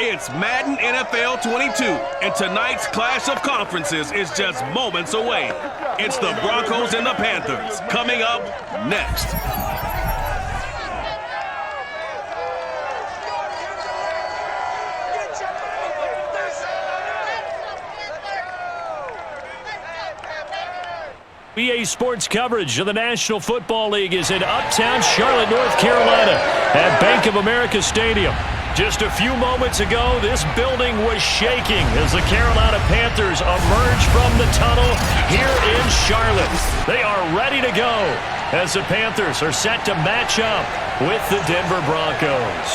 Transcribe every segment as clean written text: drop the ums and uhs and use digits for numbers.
It's Madden NFL 22, and tonight's clash of conferences is just moments away. It's the Broncos and the Panthers, coming up next. EA Sports coverage of the National Football League is in uptown Charlotte, North Carolina at Bank of America Stadium. Just a few moments ago, this building was shaking as the Carolina Panthers emerge from the tunnel here in Charlotte. They are ready to go as the Panthers are set to match up with the Denver Broncos.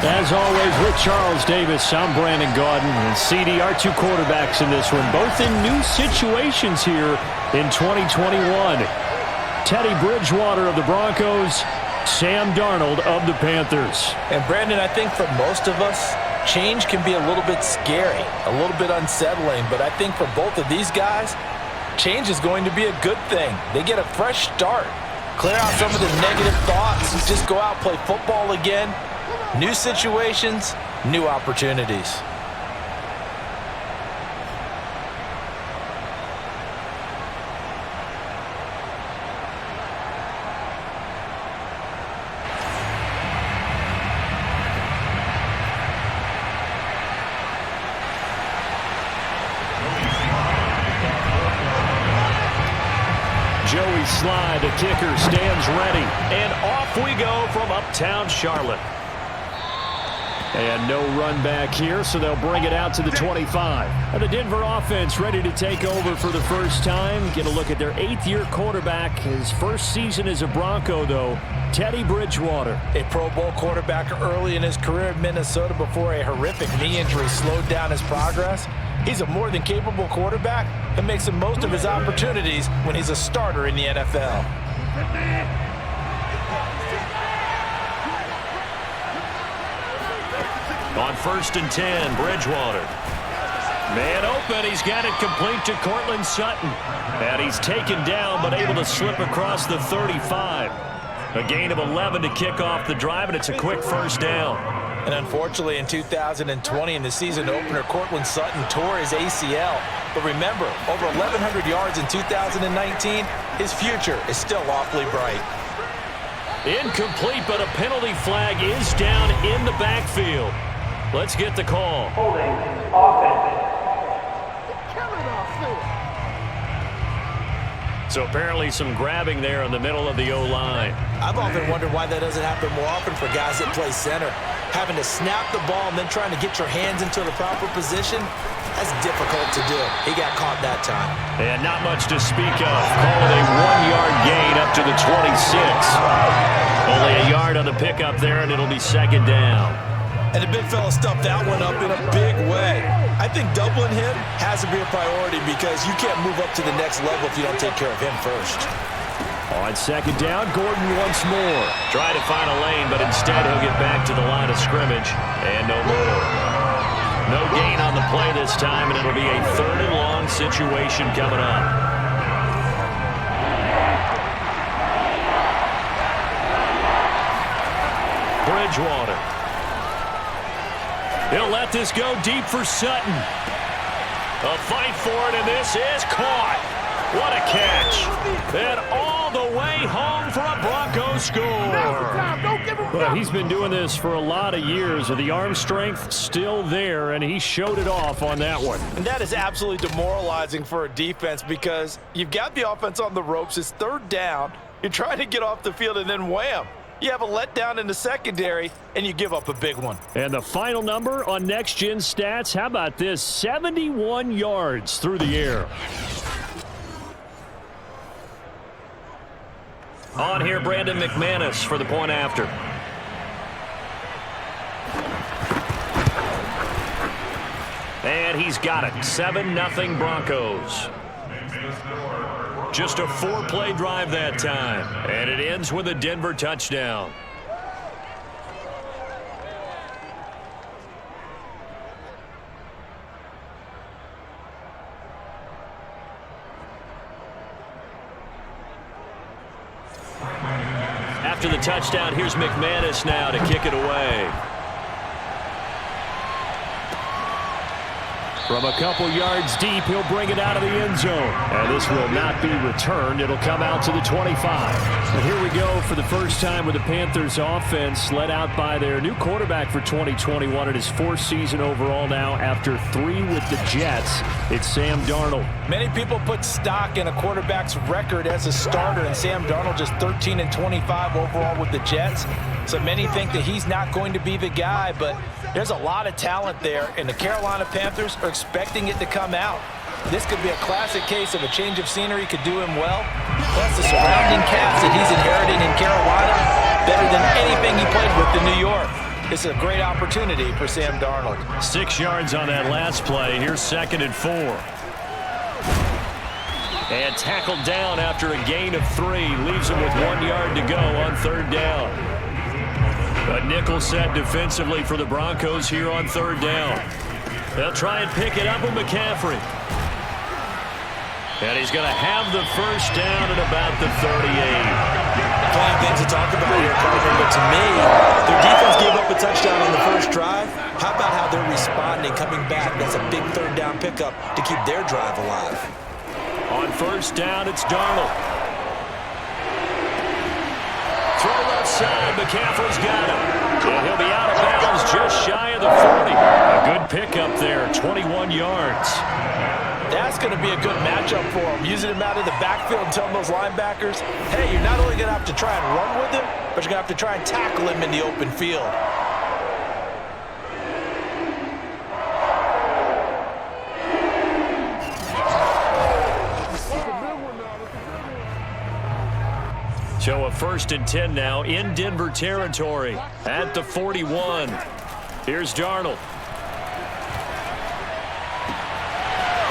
As always, with Charles Davis, I'm Brandon Gaudin, and CD, our two quarterbacks in this one, both in new situations here in 2021. Teddy Bridgewater of the Broncos, Sam Darnold of the Panthers. And Brandon, I think for most of us, change can be a little bit scary, a little bit unsettling, but I think for both of these guys, change is going to be a good thing. They get a fresh start, clear out some of the negative thoughts, just go out and play football again. New situations, new opportunities. Joey Slye, the kicker, stands ready. And off we go from uptown Charlotte. And no run back here, so they'll bring it out to the 25. And the Denver offense ready to take over for the first time. Get a look at their 8th-year quarterback. His first season as a Bronco, though, Teddy Bridgewater. A Pro Bowl quarterback early in his career in Minnesota before a horrific knee injury slowed down his progress. He's a more than capable quarterback and makes the most of his opportunities when he's a starter in the NFL. On 1st and 10, Bridgewater. Man open, he's got it complete to Cortland Sutton. And he's taken down, but able to slip across the 35. A gain of 11 to kick off the drive, and it's a quick first down. And unfortunately, in 2020, in the season opener, Cortland Sutton tore his ACL. But remember, over 1,100 yards in 2019, his future is still awfully bright. Incomplete, but a penalty flag is down in the backfield. Let's get the call. Holding offense. So apparently some grabbing there in the middle of the O-line. I've often wondered why that doesn't happen more often for guys that play center. Having to snap the ball and then trying to get your hands into the proper position, that's difficult to do. He got caught that time. And not much to speak of. Call it a 1-yard gain up to the 26. Only a yard on the pickup there, and it'll be second down. And the big fella stuffed that one up in a big way. I think doubling him has to be a priority because you can't move up to the next level if you don't take care of him first. On second down, Gordon once more. Try to find a lane, but instead he'll get back to the line of scrimmage. And no more. No gain on the play this time, and it'll be a 3rd and long situation coming up. Bridgewater. He'll let this go deep for Sutton. A fight for it, and this is caught. What a catch. And all the way home for a Broncos score. Well, he's been doing this for a lot of years. The arm strength still there, and he showed it off on that one. And that is absolutely demoralizing for a defense because you've got the offense on the ropes. It's 3rd down. You're trying to get off the field, and then wham. You have a letdown in the secondary, and you give up a big one. And the final number on Next Gen Stats, how about this? 71 yards through the air. On here, Brandon McManus for the point after. And he's got it. 7-0 Broncos. Just a 4-play drive that time. And it ends with a Denver touchdown. After the touchdown, here's McManus now to kick it away. From a couple yards deep, he'll bring it out of the end zone. And this will not be returned. It'll come out to the 25. And here we go for the first time with the Panthers offense led out by their new quarterback for 2021 in his fourth season overall now after 3 with the Jets. It's Sam Darnold. Many people put stock in a quarterback's record as a starter, and Sam Darnold just 13-25 overall with the Jets. So many think that he's not going to be the guy, but there's a lot of talent there, and the Carolina Panthers are expecting it to come out. This could be a classic case of a change of scenery could do him well. Plus the surrounding cast that he's inheriting in Carolina, better than anything he played with in New York. This is a great opportunity for Sam Darnold. 6 yards on that last play. Here's 2nd and 4. And tackled down after a gain of 3. Leaves him with 1 yard to go on 3rd down. A nickel set defensively for the Broncos here on 3rd down. They'll try and pick it up with McCaffrey. And he's going to have the first down at about the 38. Plenty of things to talk about here, Carter, but to me, their defense gave up a touchdown on the first drive. How about how they're responding, coming back? That's a big 3rd down pickup to keep their drive alive. On 1st down, it's Darnold. Throw left side, McCaffrey's got him. And he'll be out of bounds just shy of the 40. A good pickup there, 21 yards. That's going to be a good matchup for him. Using him out of the backfield and telling those linebackers, hey, you're not only going to have to try and run with him, but you're going to have to try and tackle him in the open field. So a 1st and 10 now in Denver territory at the 41. Here's Darnold.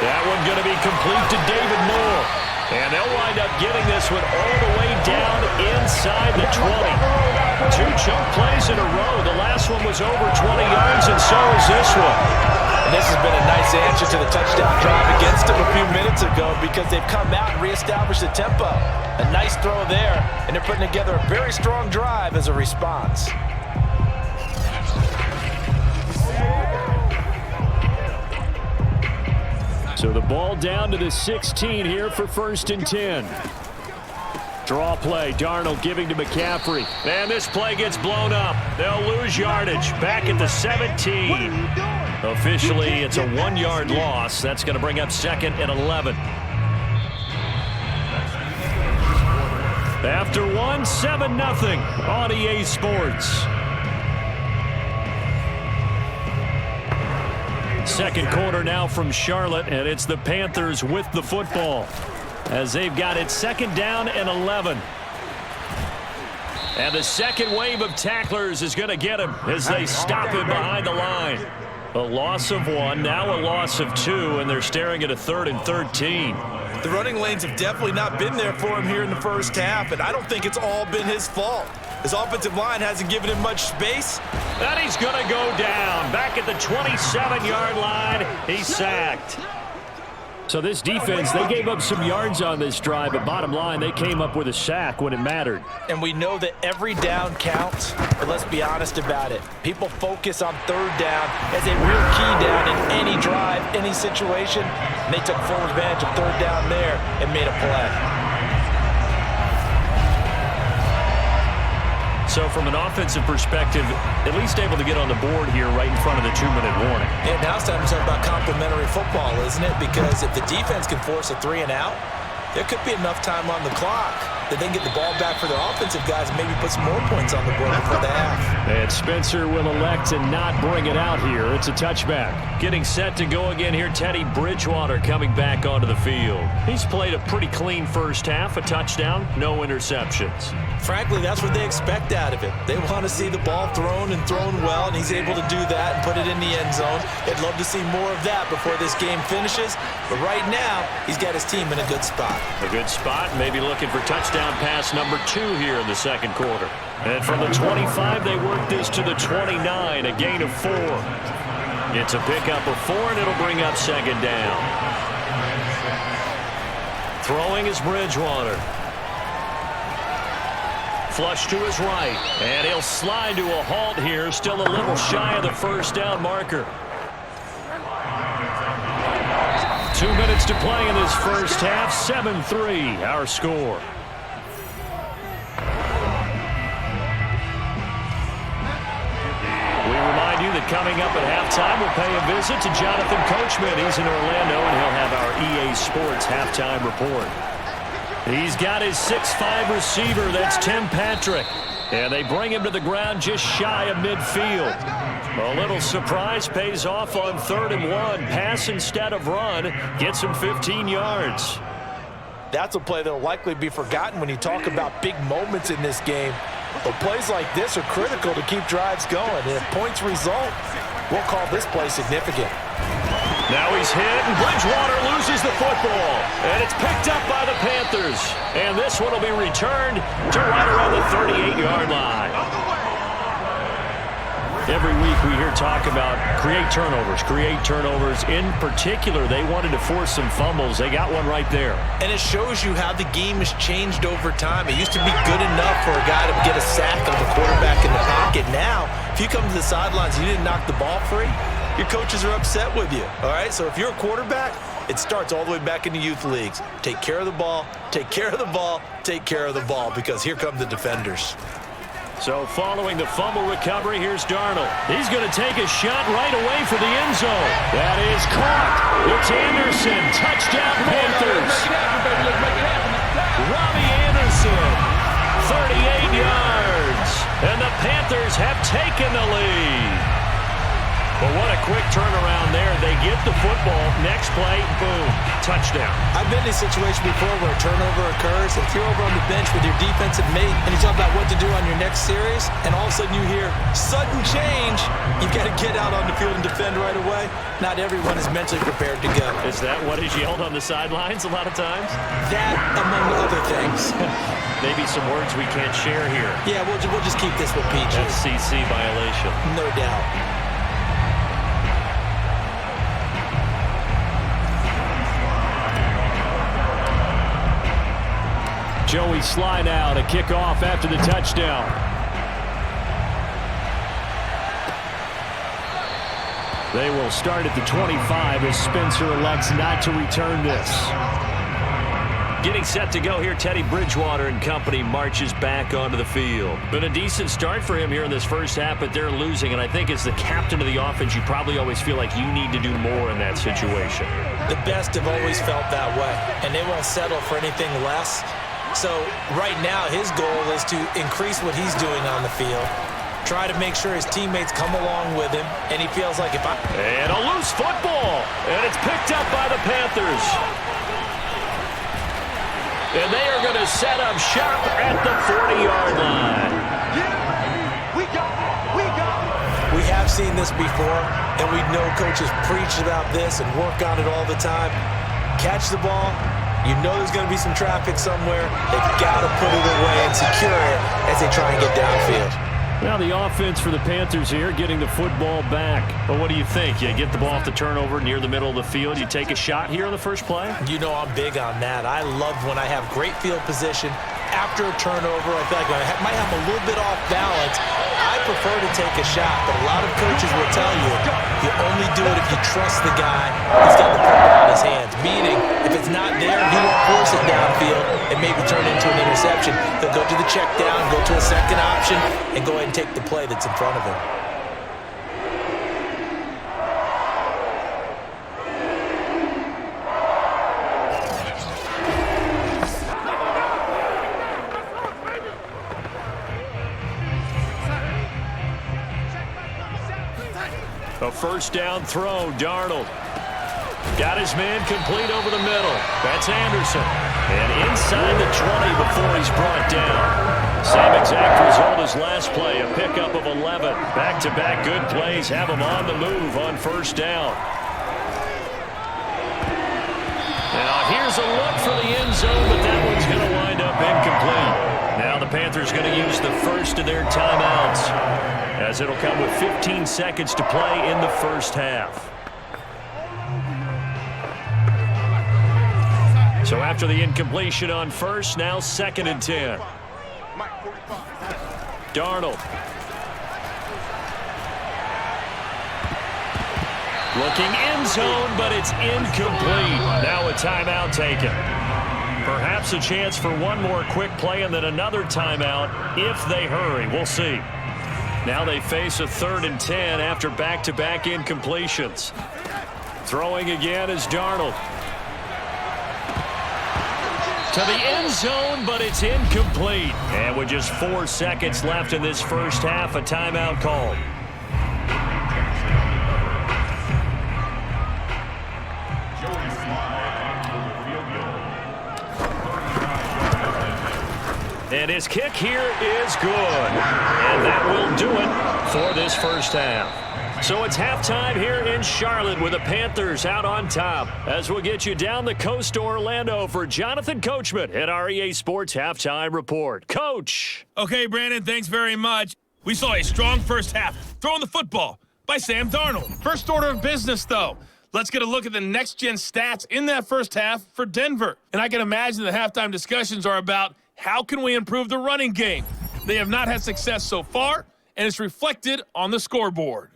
That one going to be complete to David Moore. And they'll wind up getting this one all the way down inside the 20. 2 chunk plays in a row. The last one was over 20 yards, and so is this one. And this has been a nice answer to the touchdown drive against them a few minutes ago because they've come out and reestablished the tempo. A nice throw there, and they're putting together a very strong drive as a response. So the ball down to the 16 here for 1st and 10. Draw play, Darnold giving to McCaffrey. And this play gets blown up. They'll lose yardage. Back at the 17. Officially, it's a 1-yard loss. That's going to bring up 2nd and 11. After 1, 7-0 on EA Sports. 2nd quarter now from Charlotte, and it's the Panthers with the football as they've got it 2nd down and 11. And the second wave of tacklers is going to get him as they stop him behind the line. A loss of 1, now a loss of 2, and they're staring at a 3rd and 13. The running lanes have definitely not been there for him here in the first half, and I don't think it's all been his fault. His offensive line hasn't given him much space. And he's going to go down. Back at the 27-yard line, he's sacked. So this defense, they gave up some yards on this drive, but bottom line, they came up with a sack when it mattered. And we know that every down counts, but let's be honest about it. People focus on 3rd down as a real key down in any drive, any situation. And they took full advantage of 3rd down there and made a play. So from an offensive perspective, at least able to get on the board here right in front of the 2-minute warning. Yeah, now it's time to talk about complementary football, isn't it? Because if the defense can force a 3 and out, there could be enough time on the clock that they can get the ball back for their offensive guys and maybe put some more points on the board before the half. And Spencer will elect to not bring it out here. It's a touchback. Getting set to go again here, Teddy Bridgewater coming back onto the field. He's played a pretty clean first half, a touchdown, no interceptions. Frankly, that's what they expect out of it. They want to see the ball thrown and thrown well, and he's able to do that and put it in the end zone. They'd love to see more of that before this game finishes, but right now, he's got his team in a good spot. A good spot, maybe looking for touchdown pass number 2 here in the 2nd quarter. And from the 25, they work this to the 29, a gain of 4. It's a pickup of 4, and it'll bring up 2nd down. Throwing is Bridgewater. Flush to his right, and he'll slide to a halt here, still a little shy of the first down marker. 2 minutes to play in this first half. 7-3, our score. We remind you that coming up at halftime, we'll pay a visit to Jonathan Coachman. He's in Orlando, and he'll have our EA Sports halftime report. He's got his 6'5" receiver. That's Tim Patrick. And they bring him to the ground just shy of midfield. A little surprise pays off on 3rd and 1. Pass instead of run. Gets him 15 yards. That's a play that will likely be forgotten when you talk about big moments in this game. But plays like this are critical to keep drives going. And if points result, we'll call this play significant. Now he's hit, and Bridgewater loses the football. And it's picked up by the Panthers. And this one will be returned to right around the 38-yard line. Every week we hear talk about create turnovers. In particular, they wanted to force some fumbles. They got one right there. And it shows you how the game has changed over time. It used to be good enough for a guy to get a sack of the quarterback in the pocket. Now, if you come to the sidelines and you didn't knock the ball free, your coaches are upset with you. All right, so if you're a quarterback, it starts all the way back in the youth leagues. Take care of the ball, take care of the ball, take care of the ball, because here come the defenders. So following the fumble recovery, here's Darnold. He's going to take a shot right away for the end zone. That is caught. It's Anderson. Touchdown Panthers. Robbie Anderson, 38 yards. And the Panthers have taken the lead. But what a quick turnaround there. They get the football. Next play, boom, touchdown. I've been in a situation before where a turnover occurs. If you're over on the bench with your defensive mate and you talk about what to do on your next series, and all of a sudden you hear sudden change, you've got to get out on the field and defend right away. Not everyone is mentally prepared to go. Is that what is yelled on the sidelines a lot of times? That, among other things. Maybe some words we can't share here. Yeah, we'll just keep this with PG. FCC violation. No doubt. Joey slide out, a kickoff after the touchdown. They will start at the 25 as Spencer elects not to return this. Getting set to go here, Teddy Bridgewater and company marches back onto the field. Been a decent start for him here in this first half, but they're losing, and I think as the captain of the offense, you probably always feel like you need to do more in that situation. The best have always felt that way, and they won't settle for anything less. So right now his goal is to increase what he's doing on the field, try to make sure his teammates come along with him, and he feels like And a loose football, and it's picked up by the Panthers. And they are going to set up shop at the 40-yard line. We have seen this before, and we know coaches preach about this and work on it all the time. Catch the ball. You know there's going to be some traffic somewhere. They've got to put it away and secure it as they try and get downfield. Now the offense for the Panthers here, getting the football back. But what do you think? You get the ball off the turnover near the middle of the field. You take a shot here in the first play? You know I'm big on that. I love when I have great field position. After a turnover, I feel like I might have a little bit off balance. I prefer to take a shot, but a lot of coaches will tell you you only do it if you trust the guy who's got the football in his hands. Meaning, if it's not there, he won't force it downfield and maybe turn into an interception. He'll go to the check down, go to a second option, and go ahead and take the play that's in front of him. A first down throw, Darnold. Got his man complete over the middle. That's Anderson. And inside the 20 before he's brought down. Same exact result as last play, a pickup of 11. Back-to-back good plays have him on the move on first down. Now here's a look for the end zone, but that one's going to wind up incomplete. Now the Panthers going to use the first of their timeouts, as it'll come with 15 seconds to play in the first half. So after the incompletion on first, now 2nd and 10. Darnold. Looking end zone, but it's incomplete. Now a timeout taken. Perhaps a chance for one more quick play and then another timeout if they hurry. We'll see. Now they face a 3rd and 10 after back-to-back incompletions. Throwing again is Darnold. To the end zone, but it's incomplete. And with just 4 seconds left in this first half, a timeout called. And his kick here is good. And that will do it for this first half. So it's halftime here in Charlotte with the Panthers out on top. As we'll get you down the coast to Orlando for Jonathan Coachman at our EA Sports Halftime Report. Coach. Okay, Brandon, thanks very much. We saw a strong first half throwing the football by Sam Darnold. First order of business, though. Let's get a look at the next-gen stats in that first half for Denver. And I can imagine the halftime discussions are about how can we improve the running game. They have not had success so far, and it's reflected on the scoreboard.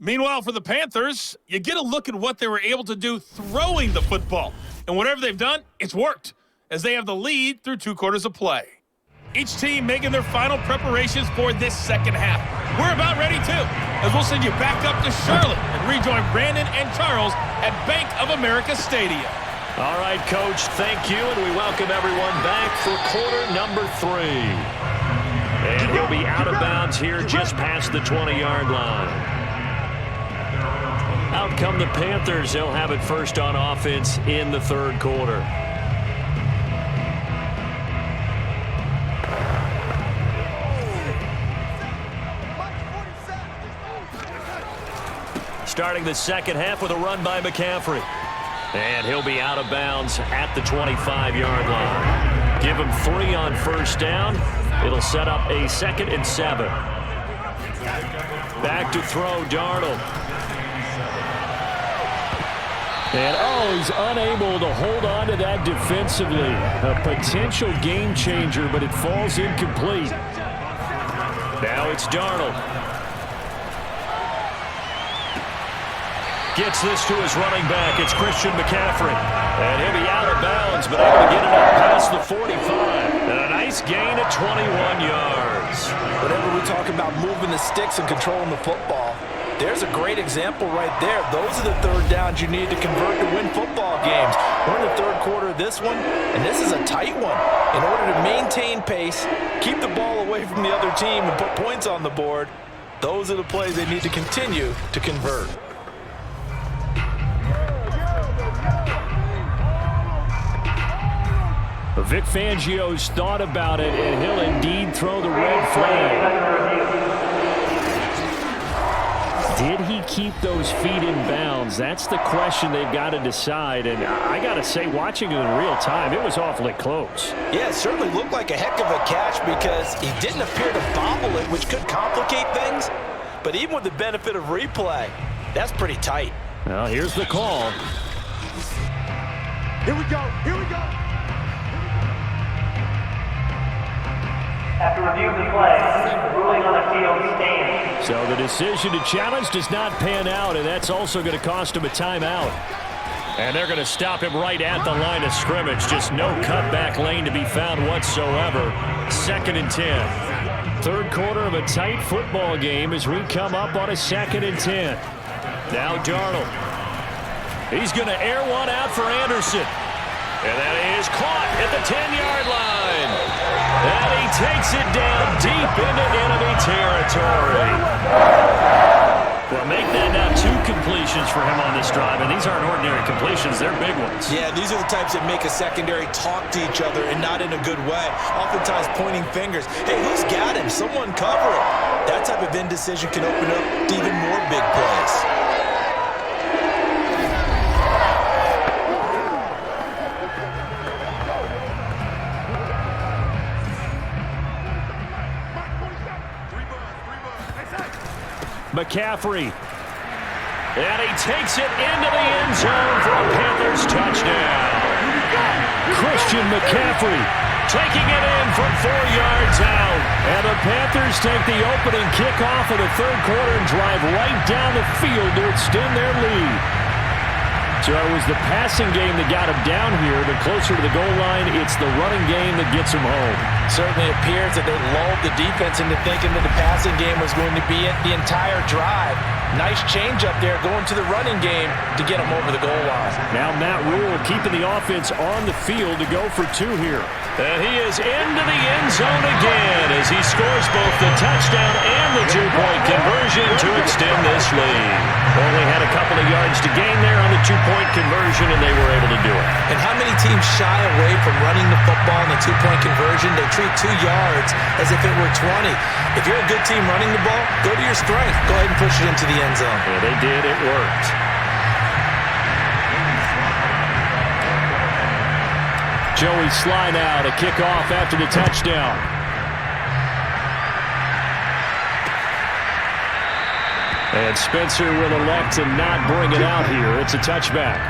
Meanwhile, for the Panthers, you get a look at what they were able to do throwing the football. And whatever they've done, it's worked, as they have the lead through 2 quarters of play. Each team making their final preparations for this second half. We're about ready, too, as we'll send you back up to Charlotte and rejoin Brandon and Charles at Bank of America Stadium. All right, Coach, thank you, and we welcome everyone back for quarter number 3. And he'll be out of bounds here just past the 20-yard line. Out come the Panthers. They'll have it first on offense in the 3rd quarter. Starting the second half with a run by McCaffrey. And he'll be out of bounds at the 25-yard line. Give him 3 on first down. It'll set up a 2nd and 7. Back to throw, Darnold. And, he's unable to hold on to that defensively. A potential game changer, but it falls incomplete. Now it's Darnold. Gets this to his running back. It's Christian McCaffrey. And he'll be out of bounds, but able to get it up past the 45. And a nice gain at 21 yards. Whenever we talk about moving the sticks and controlling the football, there's a great example right there. Those are the 3rd downs you need to convert to win football games. We're in the 3rd quarter of this one, and this is a tight one. In order to maintain pace, keep the ball away from the other team, and put points on the board, those are the plays they need to continue to convert. Vic Fangio's thought about it, and he'll indeed throw the red flag. Did he keep those feet in bounds? That's the question they've got to decide. And I got to say, watching it in real time, it was awfully close. Yeah, it certainly looked like a heck of a catch because he didn't appear to bobble it, which could complicate things. But even with the benefit of replay, that's pretty tight. Well, here's the call. Here we go. Here we go. After reviewing the play, the ruling on the field stands. So the decision to challenge does not pan out, and that's also going to cost him a timeout. And they're going to stop him right at the line of scrimmage. Just no cutback lane to be found whatsoever. 2nd and 10. 3rd quarter of a tight football game as we come up on a 2nd and 10. Now Darnold. He's going to air one out for Anderson. And that is caught at the 10-yard line. And he takes it down deep into enemy territory. Well, make that now 2 completions for him on this drive. And these aren't ordinary completions. They're big ones. Yeah, these are the types that make a secondary talk to each other and not in a good way. Oftentimes pointing fingers. Hey, who's got him? Someone cover him. That type of indecision can open up to even more big plays. McCaffrey. And he takes it into the end zone for a Panthers touchdown. Christian McCaffrey taking it in from 4 yards out. And the Panthers take the opening kickoff of the third quarter and drive right down the field to extend their lead. So it was the passing game that got him down here, but closer to the goal line, it's the running game that gets him home. Certainly appears that they lulled the defense into thinking that the passing game was going to be it the entire drive. Nice change up there going to the running game to get him over the goal line. Now Matt Rule keeping the offense on the field to go for 2 here. And he is into the end zone again as he scores both the touchdown and the 2-point conversion to extend this lead. Only had a couple of yards to gain there on the 2-point conversion, and they were able to do it. And how many teams shy away from running the football in the 2-point conversion? They treat 2 yards as if it were 20. If you're a good team running the ball, go to your strength. Go ahead and push it into the end zone. Yeah, they did. It worked. Joey Sly now to kick off after the touchdown. And Spencer will elect to not bring it out here. It's a touchback.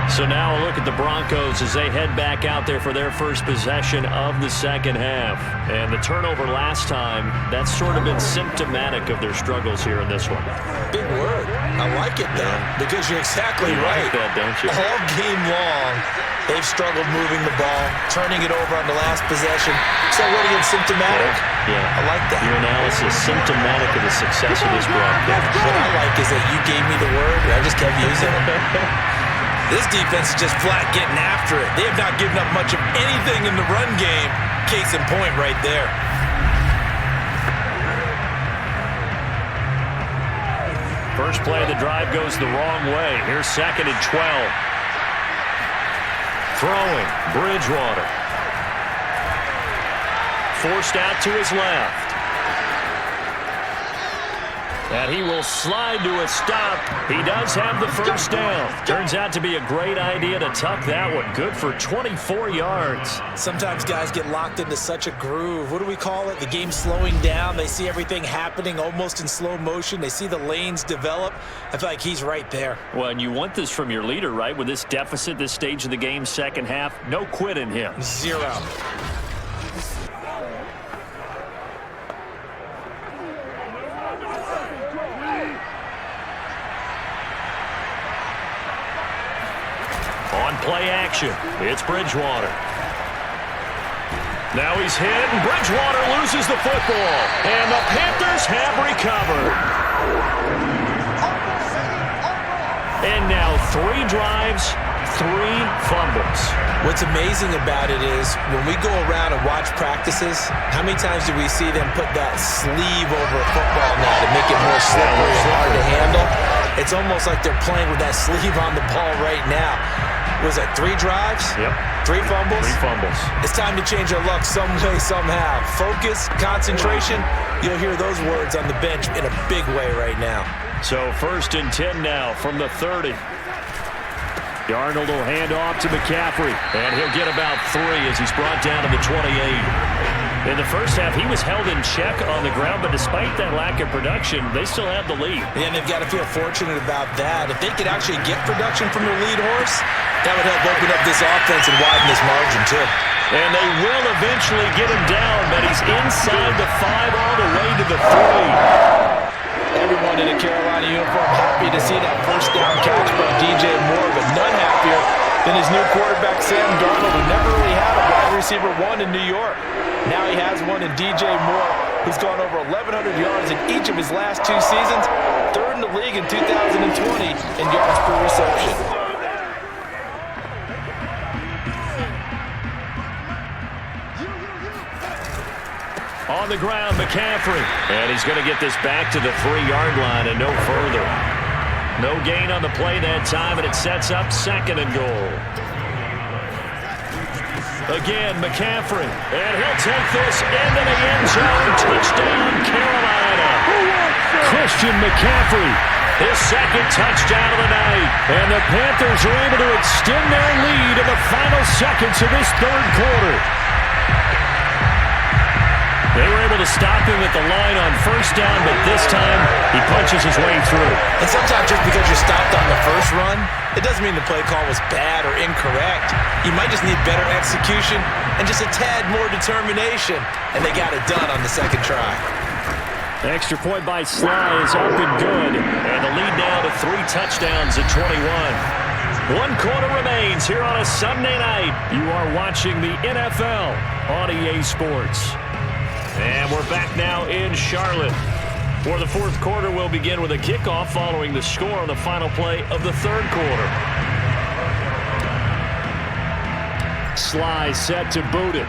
So now a look at the Broncos as they head back out there for their first possession of the second half. And the turnover last time, that's sort of been symptomatic of their struggles here in this one. Big word. I like it, though, because you're exactly right. You like that, don't you? All game long, they've struggled moving the ball, turning it over on the last possession. So what again, symptomatic? Yeah. I like that. Your analysis, symptomatic of the success of this broadcast. What I like is that you gave me the word, and I just kept using it. This defense is just flat getting after it. They have not given up much of anything in the run game. Case in point right there. First play of the drive goes the wrong way. Here's 2nd and 12. Throwing, Bridgewater. Forced out to his left. And he will slide to a stop. He does have the first down. Turns out to be a great idea to tuck that one. Good for 24 yards. Sometimes guys get locked into such a groove. What do we call it? The game's slowing down. They see everything happening almost in slow motion. They see the lanes develop. I feel like he's right there. Well, and you want this from your leader, right? With this deficit, this stage of the game, second half, no quit in him. 0. Play action. It's Bridgewater. Now he's hit, and Bridgewater loses the football. And the Panthers have recovered. And now 3 drives, 3 fumbles. What's amazing about it is when we go around and watch practices, how many times do we see them put that sleeve over a football now to make it more slippery and hard to handle? It's almost like they're playing with that sleeve on the ball right now. Was that 3 drives? Yep. 3 fumbles? 3 fumbles. It's time to change our luck some way, somehow. Focus, concentration, you'll hear those words on the bench in a big way right now. So 1st and 10 now from the 30. Darnold will hand off to McCaffrey, and he'll get about 3 as he's brought down to the 28. In the first half, he was held in check on the ground, but despite that lack of production, they still have the lead. Yeah, and they've got to feel fortunate about that. If they could actually get production from their lead horse, that would help open up this offense and widen this margin, too. And they will eventually get him down, but he's inside the 5 all the way to the 3. Everyone in a Carolina uniform happy to see that first down catch by DJ Moore, but none happier than his new quarterback, Sam Darnold, who never really had a wide receiver 1 in New York. Now he has one in DJ Moore, who's gone over 1,100 yards in each of his last 2 seasons, 3rd in the league in 2020 in yards per reception. On the ground, McCaffrey. And he's going to get this back to the 3-yard line and no further. No gain on the play that time, and it sets up 2nd and goal. Again, McCaffrey. And he'll take this into the end zone. Touchdown, Carolina. Christian McCaffrey. His 2nd touchdown of the night. And the Panthers are able to extend their lead in the final seconds of this 3rd quarter. They were able to stop him at the line on first down, but this time he punches his way through. And sometimes just because you're stopped on the first run, it doesn't mean the play call was bad or incorrect. You might just need better execution and just a tad more determination. And they got it done on the second try. The extra point by Sly is up and good. And the lead now to 3 touchdowns at 21. 1 quarter remains here on a Sunday night. You are watching the NFL on EA Sports. And we're back now in Charlotte. For the fourth quarter, we'll begin with a kickoff following the score on the final play of the third quarter. Sly set to boot it.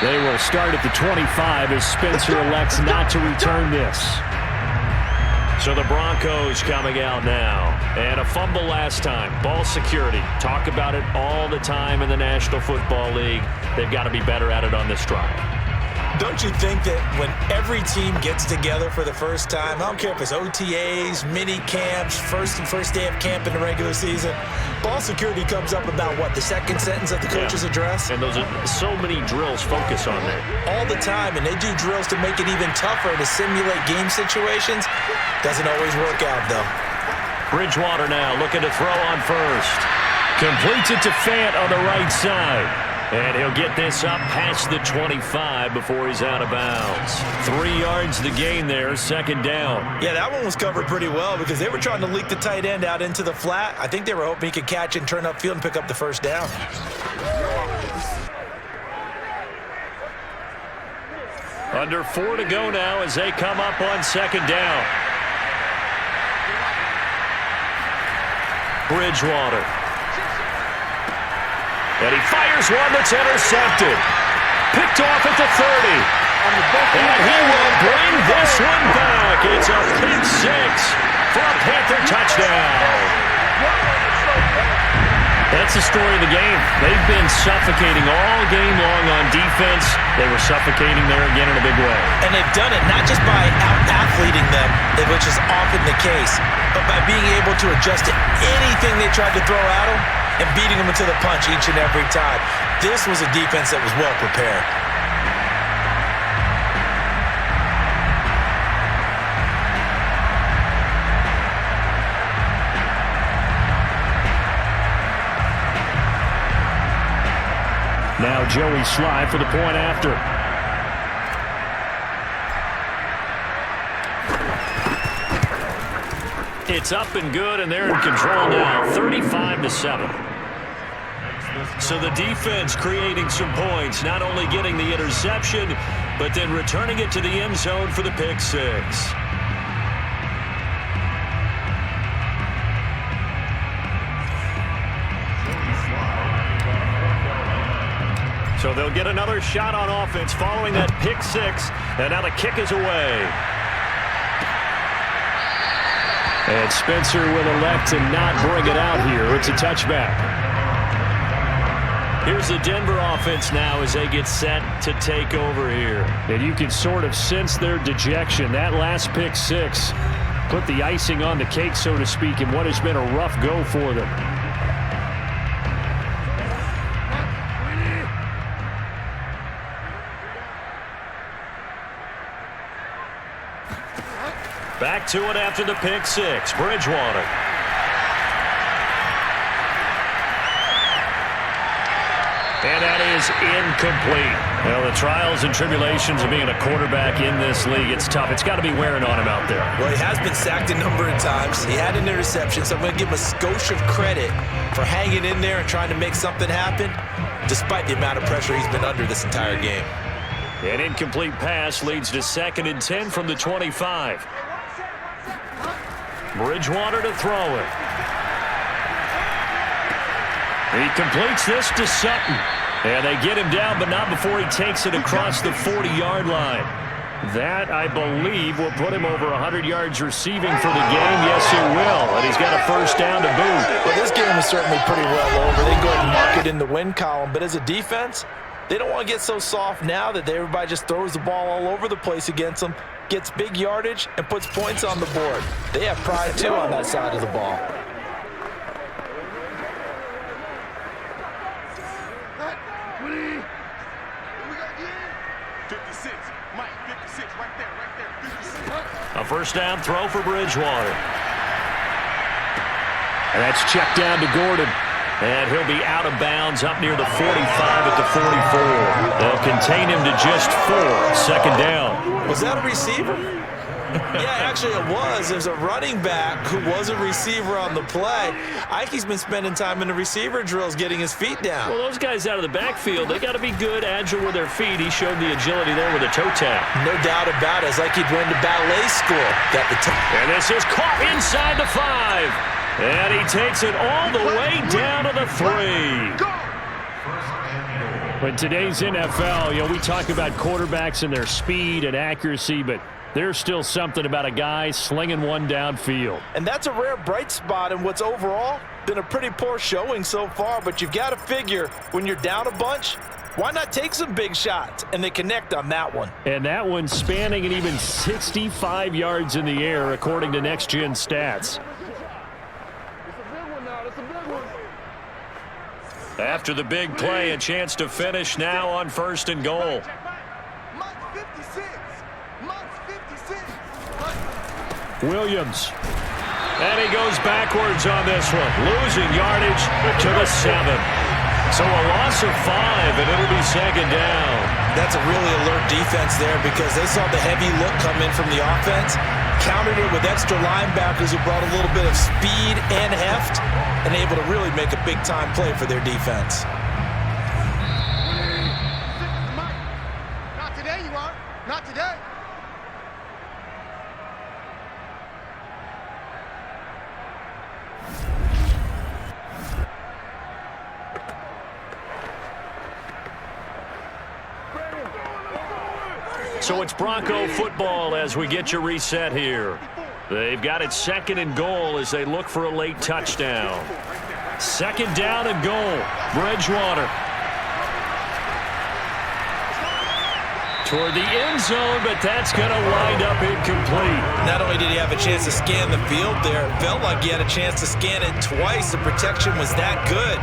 They will start at the 25 as Spencer elects not to return this. So the Broncos coming out now. And a fumble last time. Ball security. Talk about it all the time in the National Football League. They've got to be better at it on this drive. Don't you think that when every team gets together for the first time, I don't care if it's OTAs, mini camps, first day of camp in the regular season, ball security comes up about what, the second sentence of the coach's address? And those are so many drills focus on that. All the time, and they do drills to make it even tougher to simulate game situations. Doesn't always work out, though. Bridgewater now looking to throw on first. Completes it to Fant on the right side. And he'll get this up past the 25 before he's out of bounds. 3 yards the gain there, second down. Yeah, that one was covered pretty well because they were trying to leak the tight end out into the flat. I think they were hoping he could catch and turn upfield and pick up the first down. Under 4 to go now as they come up on second down. Bridgewater. And he fires one that's intercepted. Picked off at the 30. And he will bring this one back. It's a pick 6 for a Panther touchdown. That's the story of the game. They've been suffocating all game long on defense. They were suffocating there again in a big way. And they've done it not just by out-athleting them, which is often the case, but by being able to adjust to anything they tried to throw at them and beating them into the punch each and every time. This was a defense that was well prepared. Now Joey Sly for the point after. It's up and good, and they're in control now, 35-7. So the defense creating some points, not only getting the interception, but then returning it to the end zone for the pick 6. So they'll get another shot on offense following that pick 6, and now the kick is away. And Spencer will elect to not bring it out here. It's a touchback. Here's the Denver offense now as they get set to take over here. And you can sort of sense their dejection. That last pick 6 put the icing on the cake, so to speak, in what has been a rough go for them. Back to it after the pick 6. Bridgewater. And that is incomplete. Well, the trials and tribulations of being a quarterback in this league, it's tough. It's got to be wearing on him out there. Well, he has been sacked a number of times. He had an interception, so I'm going to give him a skosh of credit for hanging in there and trying to make something happen, despite the amount of pressure he's been under this entire game. An incomplete pass leads to 2nd and 10 from the 25. Bridgewater to throw it. He completes this to Sutton. And they get him down, but not before he takes it across the 40-yard line. That, I believe, will put him over 100 yards receiving for the game. Yes, it will. And he's got a first down to boot. Well, this game is certainly pretty well over. They go ahead and mark it in the win column. But as a defense, they don't want to get so soft now that everybody just throws the ball all over the place against them, gets big yardage, and puts points on the board. They have pride, too, on that side of the ball. first down throw for Bridgewater. And that's checked down to Gordon. And he'll be out of bounds up near the 45 at the 44. They'll contain him to just 4. Second down. Was that a receiver? Yeah, actually it was. There's a running back who was a receiver on the play. Ike's been spending time in the receiver drills getting his feet down. Well, those guys out of the backfield, they got to be good, agile with their feet. He showed the agility there with a toe tap. No doubt about it. It's like he'd went to ballet school. Got the and this is caught inside the 5. And he takes it all the way down to the 3. In today's NFL, we talk about quarterbacks and their speed and accuracy, but there's still something about a guy slinging one downfield. And that's a rare bright spot in what's overall been a pretty poor showing so far. But you've got to figure when you're down a bunch, why not take some big shots? And they connect on that one. And that one spanning and even 65 yards in the air, according to Next Gen Stats. After the big play, a chance to finish now on 1st and goal. Williams. And he goes backwards on this one. Losing yardage to the 7. So a loss of 5, and it'll be second down. That's a really alert defense there because they saw the heavy look come in from the offense, countered it with extra linebackers who brought a little bit of speed and heft, and able to really make a big-time play for their defense. Not today, you are. Not today. So it's Bronco football as we get you reset here. They've got it 2nd and goal as they look for a late touchdown. 2nd down and goal. Bridgewater. Toward the end zone, but that's going to wind up incomplete. Not only did he have a chance to scan the field there, it felt like he had a chance to scan it twice. The protection was that good.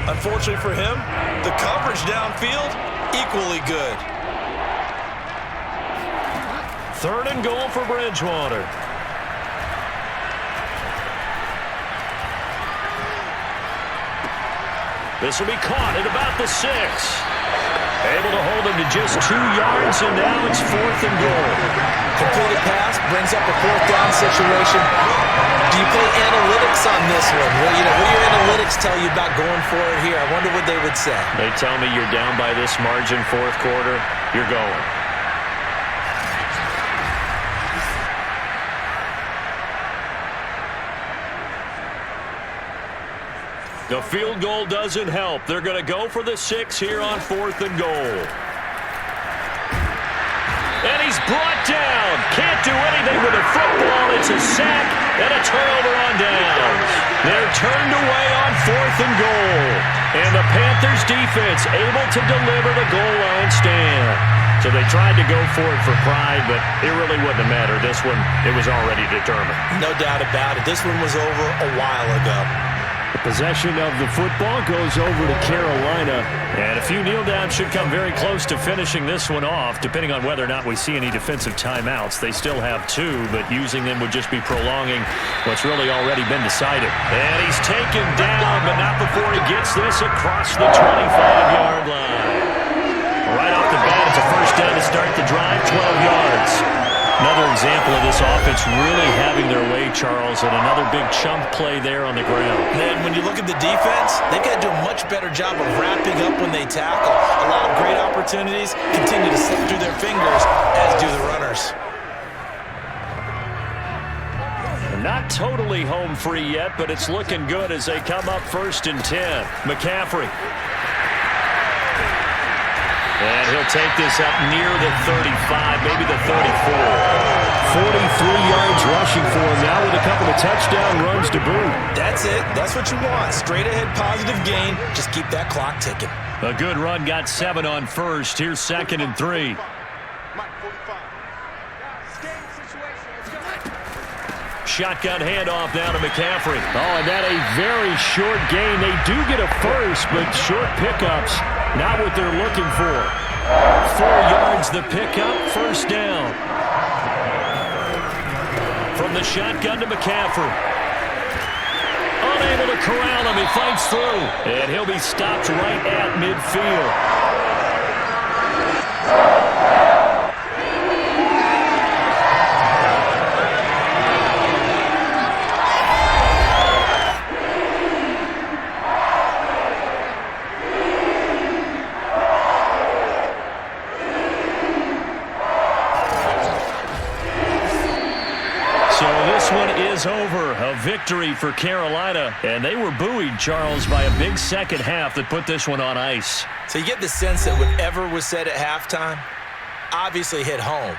Unfortunately for him, the coverage downfield, equally good. 3rd and goal for Bridgewater. This will be caught at about the 6. Able to hold him to just 2 yards, and now it's 4th and goal. Completed pass brings up a 4th down situation. Do you play analytics on this one? Well, what do your analytics tell you about going for it here? I wonder what they would say. They tell me you're down by this margin 4th quarter, you're going. The field goal doesn't help. They're going to go for the 6 here on 4th and goal. And he's brought down. Can't do anything with the football. It's a sack and a turnover on downs. They're turned away on 4th and goal. And the Panthers defense able to deliver the goal line stand. So they tried to go for it for pride, but it really wouldn't have mattered. This one, it was already determined. No doubt about it. This one was over a while ago. Possession of the football goes over to Carolina. And a few kneel downs should come very close to finishing this one off, depending on whether or not we see any defensive timeouts. They still have 2, but using them would just be prolonging what's really already been decided. And he's taken down, but not before he gets this across the 25-yard line. Right off the bat, it's a first down to start the drive, 12 yards. Another example of this offense really having their way, Charles, and another big chunk play there on the ground. Man, when you look at the defense, they've got to do a much better job of wrapping up when they tackle. A lot of great opportunities continue to slip through their fingers, as do the runners. Not totally home free yet, but it's looking good as they come up 1st and 10. McCaffrey. And he'll take this up near the 35, maybe the 34. 43 yards rushing for him now with a couple of touchdown runs to boot. That's it. That's what you want. Straight ahead positive gain. Just keep that clock ticking. A good run got 7 on 1st. Here's 2nd and 3. Shotgun handoff now to McCaffrey. Oh, and that a very short gain. They do get a first, but short pickups, not what they're looking for. 4 yards the pickup, first down. From the shotgun to McCaffrey. Unable to corral him. He fights through. And he'll be stopped right at midfield. Over. A victory for Carolina, and they were buoyed, Charles, by a big second half that put this one on ice. So you get the sense that whatever was said at halftime obviously hit home.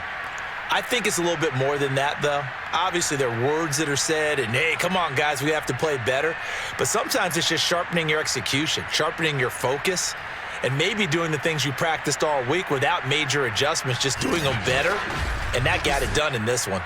I think it's a little bit more than that, though. Obviously, there are words that are said, and, hey, come on, guys, we have to play better. But sometimes it's just sharpening your execution, sharpening your focus, and maybe doing the things you practiced all week without major adjustments, just doing them better, and that got it done in this one.